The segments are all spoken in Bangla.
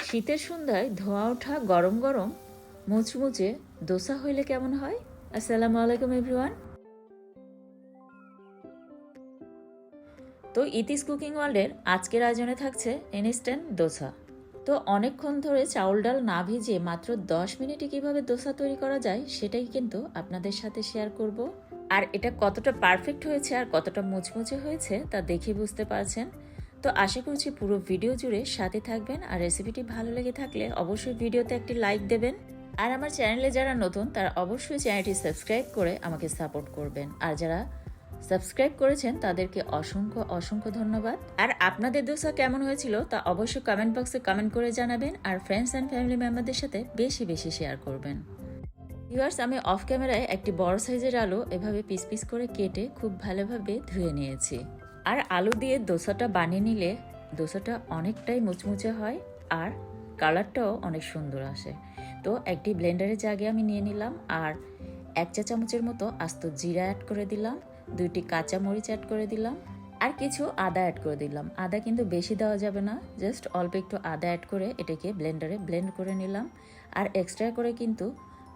শীতের সন্ধ্যায় ধোঁয়া ওঠা গরম গরম মুচমুচে দোসা হইলে কেমন হয়। আসসালামু আলাইকুম এভরিওয়ান। তো ইতিস কুকিং ওয়ার্ল্ডের আজকের আয়োজনে থাকছে ইনস্ট্যান্ট দোসা। তো অনেকক্ষণ ধরে চাউল ডাল না ভিজিয়ে মাত্র 10 মিনিটে কিভাবে দোসা তৈরি করা যায় সেটাই কিন্তু আপনাদের সাথে শেয়ার করব। আর এটা কতটা পারফেক্ট হয়েছে আর কতটা মুচমুচে হয়েছে তা দেখে বুঝতে পারছেন। তো আশা করছি পুরো ভিডিও জুড়ে সাথে থাকবেন, আর রেসিপিটি ভালো লেগে থাকলে অবশ্যই ভিডিওতে একটি লাইক দেবেন। আর আমার চ্যানেলে যারা নতুন তারা অবশ্যই চ্যানেলটি সাবস্ক্রাইব করে আমাকে সাপোর্ট করবেন, আর যারা সাবস্ক্রাইব করেছেন তাদেরকে অসংখ্য অসংখ্য ধন্যবাদ। আর আপনাদের দোসা কেমন হয়েছিল তা অবশ্যই কমেন্ট বক্সে কমেন্ট করে জানাবেন, আর ফ্রেন্ডস অ্যান্ড ফ্যামিলি মেম্বারদের সাথে বেশি বেশি শেয়ার করবেন। ভিউয়ার্স, আমি অফ ক্যামেরায় একটি বড় সাইজের আলু এভাবে পিস পিস করে কেটে খুব ভালোভাবে ধুয়ে নিয়েছি। আর আলু দিয়ে দোসাটা বানিয়ে নিলে দোসাটা অনেকটাই মুচমুচে হয় আর কালারটাও অনেক সুন্দর আসে। তো একটি ব্লেন্ডারের জাগে আমি নিয়ে নিলাম, আর 1 চা চামচের মতো আস্ত জিরা অ্যাড করে দিলাম, 2টি কাঁচা মরিচ অ্যাড করে দিলাম, আর কিছু আদা অ্যাড করে দিলাম। আদা কিন্তু বেশি দেওয়া যাবে না, জাস্ট অল্প একটু আদা অ্যাড করে এটাকে ব্লেন্ডারে ব্লেন্ড করে নিলাম। আর এক্সট্রা করে কিন্তু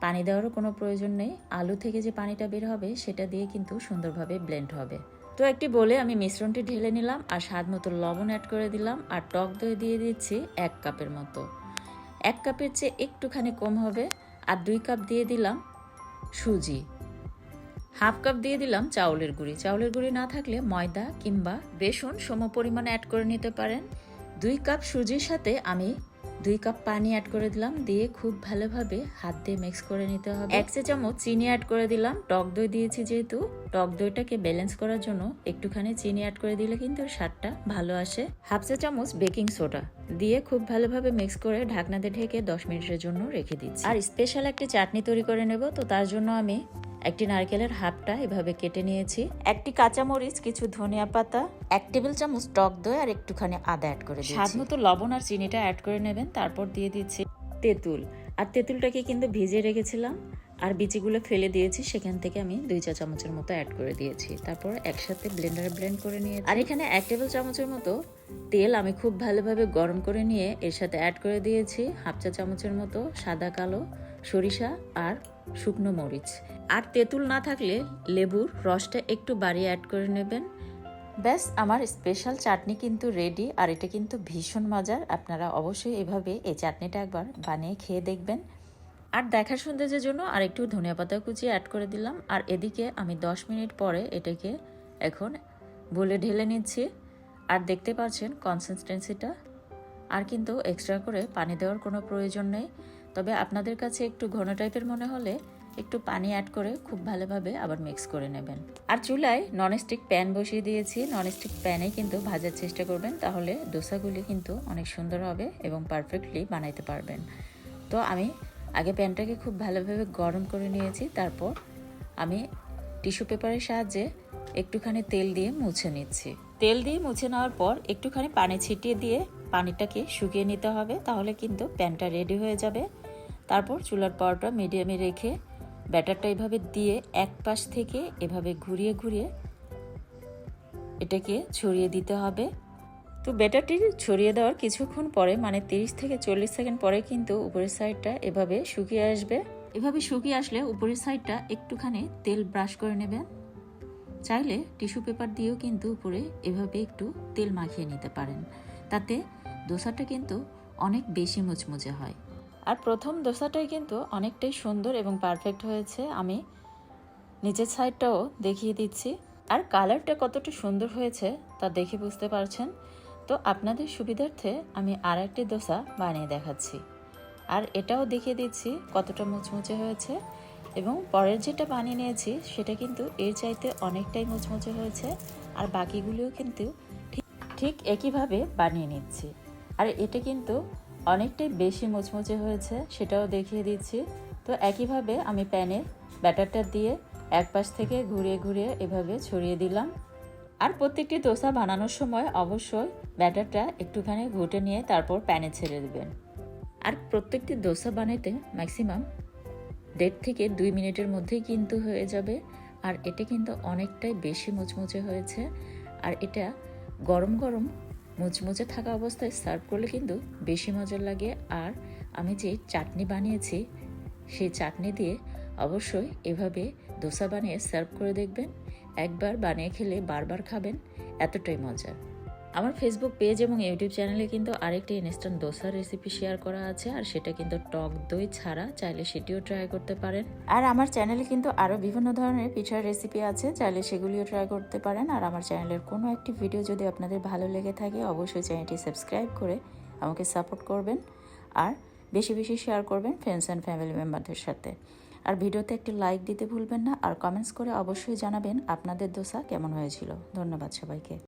পানি দেওয়ারও কোনো প্রয়োজন নেই, আলু থেকে যে পানিটা বের হবে সেটা দিয়ে কিন্তু সুন্দরভাবে ব্লেন্ড হবে। তো একটি বলে আমি মিশ্রণটি ঢেলে নিলাম, আর স্বাদ মতো লবণ অ্যাড করে দিলাম, আর টক দই দিয়ে দিচ্ছি 1 কাপের মতো। 1 কাপের চেয়ে একটুখানি কম হবে। আর 2 কাপ দিয়ে দিলাম সুজি, 1/2 কাপ দিয়ে দিলাম চাউলের গুঁড়ি। চাউলের গুঁড়ি না থাকলে ময়দা কিংবা বেসন সম পরিমাণে অ্যাড করে নিতে পারেন। 2 কাপ সুজির সাথে আমি 2 কাপ পানি অ্যাড করে দিলাম, দিয়ে খুব ভালোভাবে হাত দিয়ে মিক্স করে নিতে হবে। 1 চা চামচ চিনি অ্যাড করে দিলাম, টক দই দিয়েছি যেহেতু টক দইটাকে ব্যালেন্স করার জন্য একটুখানি চিনি অ্যাড করে দিলে কিন্তু স্বাদটা ভালো আসে। 1/2 চা চামচ বেকিং সোডা দিয়ে খুব ভালোভাবে মিক্স করে ঢাকনাতে ঢেকে 10 মিনিটের জন্য রেখে দিচ্ছি। আর স্পেশাল একটি চাটনি তৈরি করে নেব, তো তার জন্য আমি একটি নারকেলের হাফটা এভাবে কেটে নিয়েছি, একটি কাঁচামরিচ, কিছু ধনিয়া পাতা, 1 টেবিল চামচ টক দই আর একটুখানি আদা অ্যাড করে দিচ্ছি। স্বাদ মতো লবণ আর চিনিটা অ্যাড করে নেবেন। তারপর দিয়ে দিচ্ছি তেঁতুল, আর তেঁতুলটাকে কিন্তু ভিজিয়ে রেখেছিলাম আর বিচিগুলো ফেলে দিয়েছি, সেখান থেকে আমি 2 চা চামচের মতো অ্যাড করে দিয়েছি। তারপর একসাথে ব্লেন্ডারে ব্লেন্ড করে নিয়েছি। আর এখানে 1 টেবিল চামচের মতো তেল আমি খুব ভালোভাবে গরম করে নিয়ে এর সাথে অ্যাড করে দিয়েছি 1/2 চা চামচের মতো সাদা কালো সরিষা আর শুকনো মরিচ। আর তেঁতুল না থাকলে লেবুর রসটা একটু বাড়িয়ে অ্যাড করে নেবেন। ব্যাস, আমার স্পেশাল চাটনি কিন্তু রেডি। আর এটা কিন্তু ভীষণ মজার, আপনারা অবশ্যই এভাবে এই চাটনিটা একবার বানিয়ে খেয়ে দেখবেন। আর দেখার সৌন্দর্যের জন্য আর একটু ধনিয়া পাতা কুচি অ্যাড করে দিলাম। আর এদিকে আমি 10 মিনিট পরে এটাকে এখন বলে ঢেলে নিচ্ছি। আর দেখতে পাচ্ছেন কনসিস্টেন্সিটা, আর কিন্তু এক্সট্রা করে পানি দেওয়ার কোনো প্রয়োজন নেই। তবে আপনাদের কাছে একটু ঘন টাইপের মনে হলে একটু পানি অ্যাড করে খুব ভালোভাবে আবার মিক্স করে নেবেন। আর চুলায় ননস্টিক প্যান বসিয়ে দিয়েছি, ননস্টিক প্যানে কিন্তু ভাজার চেষ্টা করবেন, তাহলে ডোসাগুলি কিন্তু অনেক সুন্দর হবে এবং পারফেক্টলি বানাইতে পারবেন। তো আমি আগে প্যানটাকে খুব ভালোভাবে গরম করে নিয়েছি, তারপর আমি টিস্যু পেপারের সাহায্যে একটুখানি তেল দিয়ে মুছে নিচ্ছি। তেল দিয়ে মুছে নেওয়ার পর একটুখানি পানি ছিটিয়ে দিয়ে পানিটাকে শুকিয়ে নিতে হবে, তাহলে কিন্তু প্যানটা রেডি হয়ে যাবে। তারপর চুলার পাওয়ারটা মিডিয়ামে রেখে ব্যাটারটা এভাবে দিয়ে এক পাশ থেকে এভাবে ঘুরিয়ে ঘুরিয়ে এটাকে ছড়িয়ে দিতে হবে। তো ব্যাটারটি ছড়িয়ে দেওয়ার কিছুক্ষণ পরে, মানে 30 থেকে 40 সেকেন্ড পরে কিন্তু উপরের সাইডটা এভাবে শুকিয়ে আসবে। এভাবে শুকিয়ে আসলে উপরের সাইডটা একটুখানি তেল ব্রাশ করে নেবেন। চাইলে টিস্যু পেপার দিয়েও কিন্তু উপরে এভাবে একটু তেল মাখিয়ে নিতে পারেন, তাতে দোসাটা কিন্তু অনেক বেশি মুচমুচে হয়। আর প্রথম দোসাটাই কিন্তু অনেকটাই সুন্দর এবং পারফেক্ট হয়েছে। আমি নিচের সাইডটাও দেখিয়ে দিচ্ছি, আর কালারটা কতটা সুন্দর হয়েছে তা দেখে বুঝতে পারছেন। তো আপনাদের সুবিধার্থে আমি আর একটি দোসা বানিয়ে দেখাচ্ছি, আর এটাও দেখিয়ে দিচ্ছি কতটা মুচমুচে হয়েছে। এবং পরের যেটা বানিয়ে নিয়েছি সেটা কিন্তু এর চাইতে অনেকটাই মুচমুচে হয়েছে, আর বাকিগুলিও কিন্তু ঠিক একইভাবে বানিয়ে নিচ্ছি। আর এটা কিন্তু অনেকটাই বেশি মুচমুচে হয়েছে, সেটাও দেখিয়ে দিচ্ছি। তো একইভাবে আমি প্যানে ব্যাটারটা দিয়ে এক পাশ থেকে ঘুরিয়ে ঘুরিয়ে এভাবে ছড়িয়ে দিলাম। আর প্রত্যেকটি দোসা বানানোর সময় অবশ্যই ব্যাটারটা একটুখানি ঘুটে নিয়ে তারপর প্যানে ছেড়ে দেবেন। আর প্রত্যেকটি দোসা বানাইতে ম্যাক্সিমাম 1.5 থেকে 2 মিনিটের মধ্যেই কিন্তু হয়ে যাবে। আর এটা কিন্তু অনেকটাই বেশি মুচমুচে হয়েছে, আর এটা গরম গরম মুচমুচে থাকা অবস্থায় সার্ভ করলে কিন্তু বেশি মজার লাগে। আর আমি যে চাটনি বানিয়েছি সেই চাটনি দিয়ে অবশ্যই এভাবে দোসা বানিয়ে সার্ভ করে দেখবেন। একবার বানিয়ে খেলে বারবার খাবেন, এতটাই মজার। আমার ফেসবুক পেজ এবং ইউটিউব চ্যানেলে কিন্তু আরেকটি ইনস্ট্যান্ট দোসার রেসিপি শেয়ার করা আছে, আর সেটা কিন্তু টক দই ছাড়া, চাইলে সেটিও ট্রাই করতে পারেন। আর আমার চ্যানেলে কিন্তু আরও বিভিন্ন ধরনের পিঠার রেসিপি আছে, চাইলে সেগুলিও ট্রাই করতে পারেন। আর আমার চ্যানেলের কোনো একটি ভিডিও যদি আপনাদের ভালো লেগে থাকে অবশ্যই চ্যানেলটি সাবস্ক্রাইব করে আমাকে সাপোর্ট করবেন, আর বেশি বেশি শেয়ার করবেন ফ্রেন্ডস অ্যান্ড ফ্যামিলি মেম্বারদের সাথে। আর ভিডিওতে একটি লাইক দিতে ভুলবেন না, আর কমেন্টস করে অবশ্যই জানাবেন আপনাদের দোসা কেমন হয়েছিল। ধন্যবাদ সবাইকে।